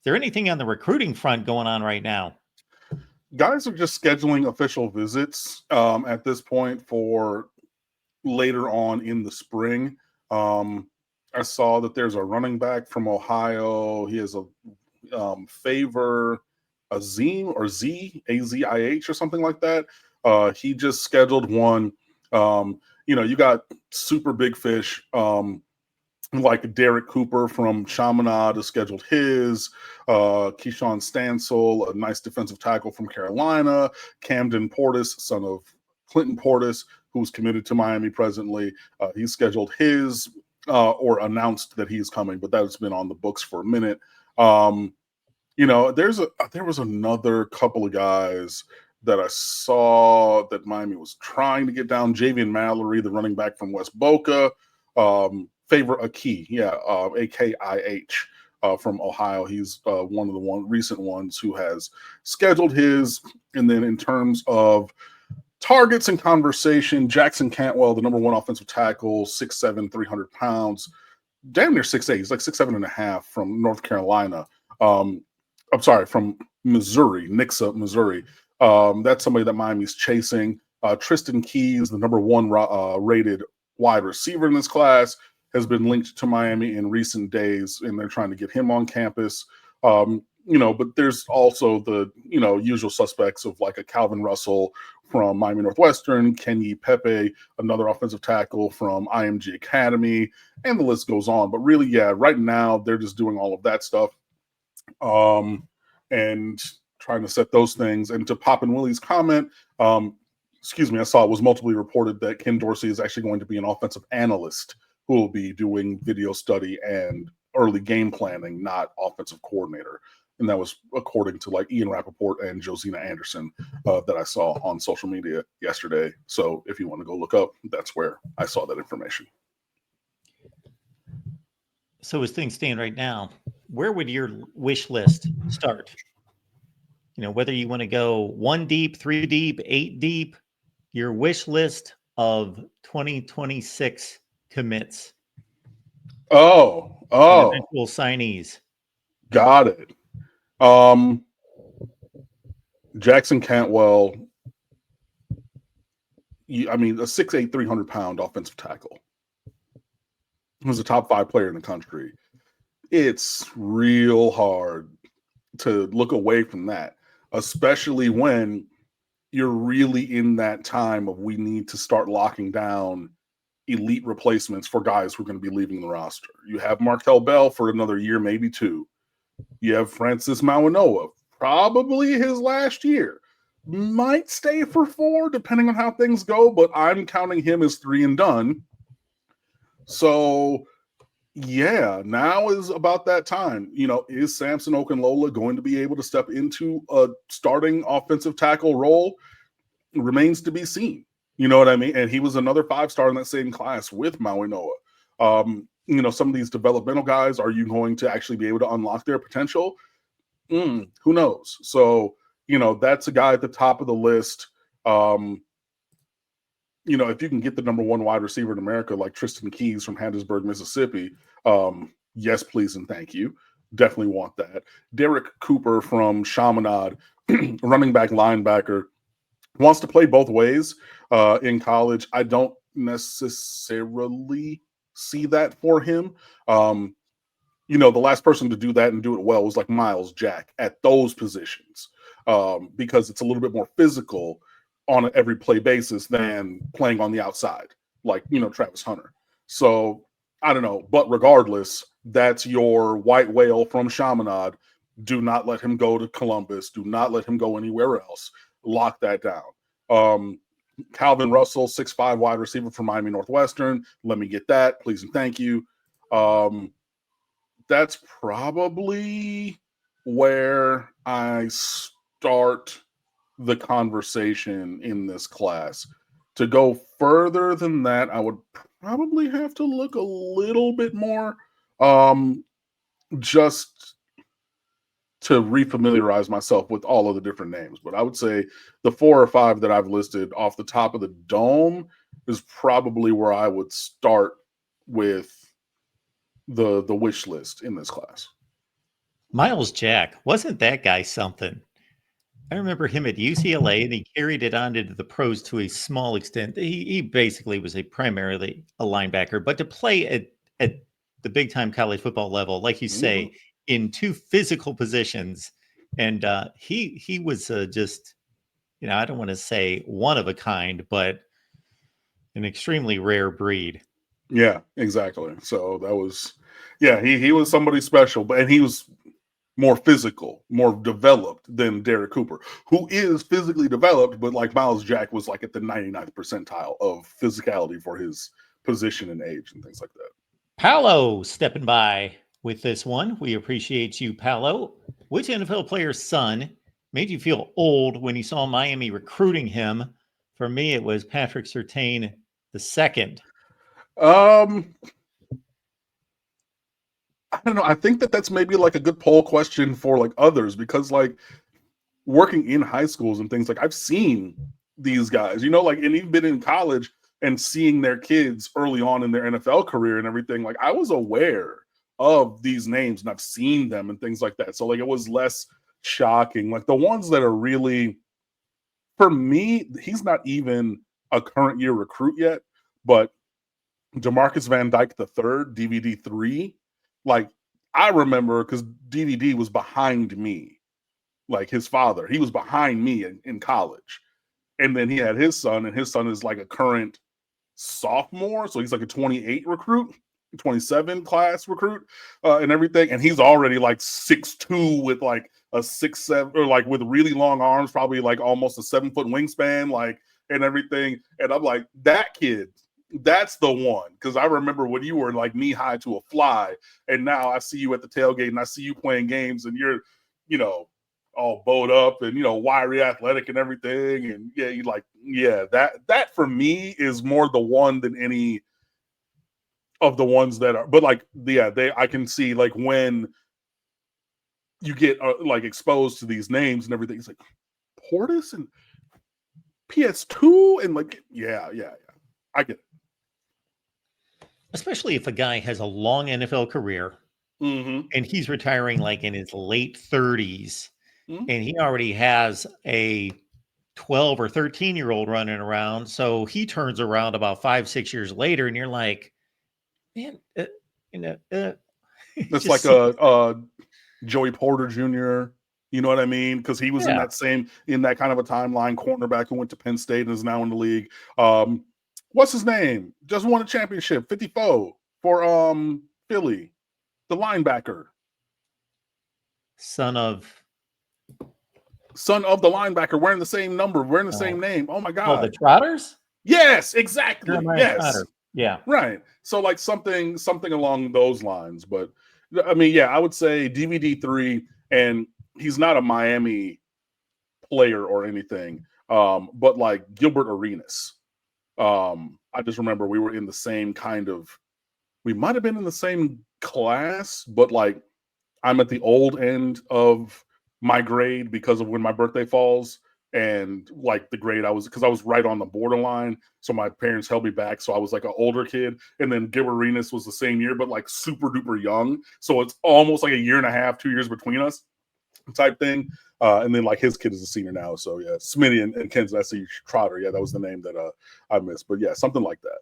there anything on the recruiting front going on right now? Guys are just scheduling official visits at this point for later on in the spring. I saw that there's a running back from Ohio. He has a Favor Azim or Azih or something like that. He just scheduled one. You got super big fish. Like Derek Cooper from Chaminade has scheduled his. Keyshawn Stansel, a nice defensive tackle from Carolina. Camden Portis, son of Clinton Portis, who's committed to Miami presently. He's scheduled his or announced that he's coming, but that's been on the books for a minute. There was another couple of guys that I saw that Miami was trying to get down. Javian Mallory, the running back from West Boca. Favor Akih, Akih, from Ohio. He's one of the recent ones who has scheduled his. And then in terms of targets and conversation, Jackson Cantwell, the number one offensive tackle, 6'7", 300 pounds, damn near 6'8". He's like 6'7" and a half from North Carolina. From Missouri, Nixa, Missouri. That's somebody that Miami's chasing. Tristan Keys, the number one rated wide receiver in this class, has been linked to Miami in recent days, and they're trying to get him on campus. But there's also the, usual suspects of like a Calvin Russell from Miami Northwestern, Kenyi Pepe, another offensive tackle from IMG Academy, and the list goes on. But really, yeah, right now they're just doing all of that stuff and trying to set those things. And to Poppin' Willie's comment, I saw it was multiply reported that Ken Dorsey is actually going to be an offensive analyst who will be doing video study and early game planning, not offensive coordinator. And that was according to like Ian Rappaport and Josina Anderson that I saw on social media yesterday. So if you want to go look up, that's where I saw that information. So as things stand right now, where would your wish list start? Whether you want to go 1 deep, 3 deep, 8 deep, your wish list of 2026 commits. Oh, eventual signees. Got it. Jackson Cantwell, a 6'8", 300 pound offensive tackle. Who's a top 5 player in the country. It's real hard to look away from that, especially when you're really in that time of we need to start locking down elite replacements for guys who are going to be leaving the roster. You have Markel Bell for another year, maybe 2. You have Francis Mawanoa, probably his last year. Might stay for 4, depending on how things go, but I'm counting him as 3 and done. So, yeah, now is about that time. Is Samson Okunlola going to be able to step into a starting offensive tackle role? It remains to be seen. You know what I mean? And he was another 5-star in that same class with Mawanoa. Some of these developmental guys, are you going to actually be able to unlock their potential? Who knows? So, that's a guy at the top of the list. If you can get the number 1 wide receiver in America, like Tristan Keys from Hattiesburg, Mississippi, yes, please, and thank you. Definitely want that. Derek Cooper from Chaminade, running back, linebacker, wants to play both ways in college. I don't necessarily see that for him. The last person to do that and do it well was like Miles Jack at those positions because it's a little bit more physical on an every play basis than playing on the outside, like, Travis Hunter. So I don't know. But regardless, that's your white whale from Chaminade. Do not let him go to Columbus. Do not let him go anywhere else. Lock that down. Calvin Russell, 6'5" wide receiver from Miami Northwestern. Let me get that. Please and thank you. That's probably where I start the conversation in this class. To go further than that, I would probably have to look a little bit more just to refamiliarize myself with all of the different names. But I would say the 4 or 5 that I've listed off the top of the dome is probably where I would start with the wish list in this class. Miles Jack, wasn't that guy something? I remember him at UCLA, and he carried it on into the pros to a small extent. He basically was primarily a linebacker, but to play at the big time college football level, like you Mhm. say, in two physical positions, and he was just I don't want to say one of a kind, but an extremely rare breed. Yeah, exactly. So that was, yeah, he was somebody special, but and he was more physical, more developed than Derek Cooper, who is physically developed, but like Miles Jack was like at the 99th percentile of physicality for his position and age and things like that. Paolo stepping by with this one. We appreciate you, Paolo. Which NFL player's son made you feel old when you saw Miami recruiting him? For me, it was Patrick Surtain the second. Um, I don't know. I think that that's maybe like a good poll question for like others because like working in high schools and things like I've seen these guys, like, and even been in college and seeing their kids early on in their NFL career and everything. Like I was aware of these names and I've seen them and things like that. So like it was less shocking. Like the ones that are really, for me, he's not even a current year recruit yet, but Demarcus Van Dyke the third, DVD 3, like I remember because DVD was behind me, like his father. He was behind me in college. And then he had his son, and his son is like a current sophomore. So he's like a 28 recruit, 27 class recruit, and everything. And he's already like 6'2 with like a 6'7, or like with really long arms, probably like almost a 7-foot wingspan, like, and everything. And I'm like, that kid, that's the one. Cause I remember when you were like knee high to a fly, and now I see you at the tailgate and I see you playing games and you're, you know, all bowed up and wiry athletic and everything. And yeah, you like, yeah, that for me is more the one than any of the ones that are, but like, yeah, I can see like when you get like exposed to these names and everything, it's like Portis and PS2 and like, yeah, I get it. Especially if a guy has a long NFL career Mm-hmm. and he's retiring like in his late 30s, Mm-hmm. and he already has a 12 or 13-year-old running around. So he turns around about 5-6 years later, and you're like, man, you know, uh, It's just like see, a Joey Porter Jr. You know what I mean? Because he was in yeah, that kind of a timeline, cornerback who went to Penn State and is now in the league. What's his name? Just won a championship, 54 for Philly, the linebacker, son of son of the linebacker, wearing the same number, wearing the uh, same name. Oh my the God! Trotters, Yes, exactly. Jeremiah Yes, Trotter. Yeah, right. So like something along those lines. But I mean, yeah, I would say DVD 3, and he's not a Miami player or anything. But like Gilbert Arenas. I just remember we were in the same we might have been in the same class, but like I'm at the old end of my grade because of when my birthday falls. And like the grade because I was right on the borderline. So my parents held me back. So I was like an older kid. And then Gilbert Arenas was the same year, but like super duper young. So it's almost like a year and a half, 2 years between us type thing. And then like his kid is a senior now. So yeah, Smitty and Kansas City Trotter. Yeah, that was the name that I missed. But yeah, something like that.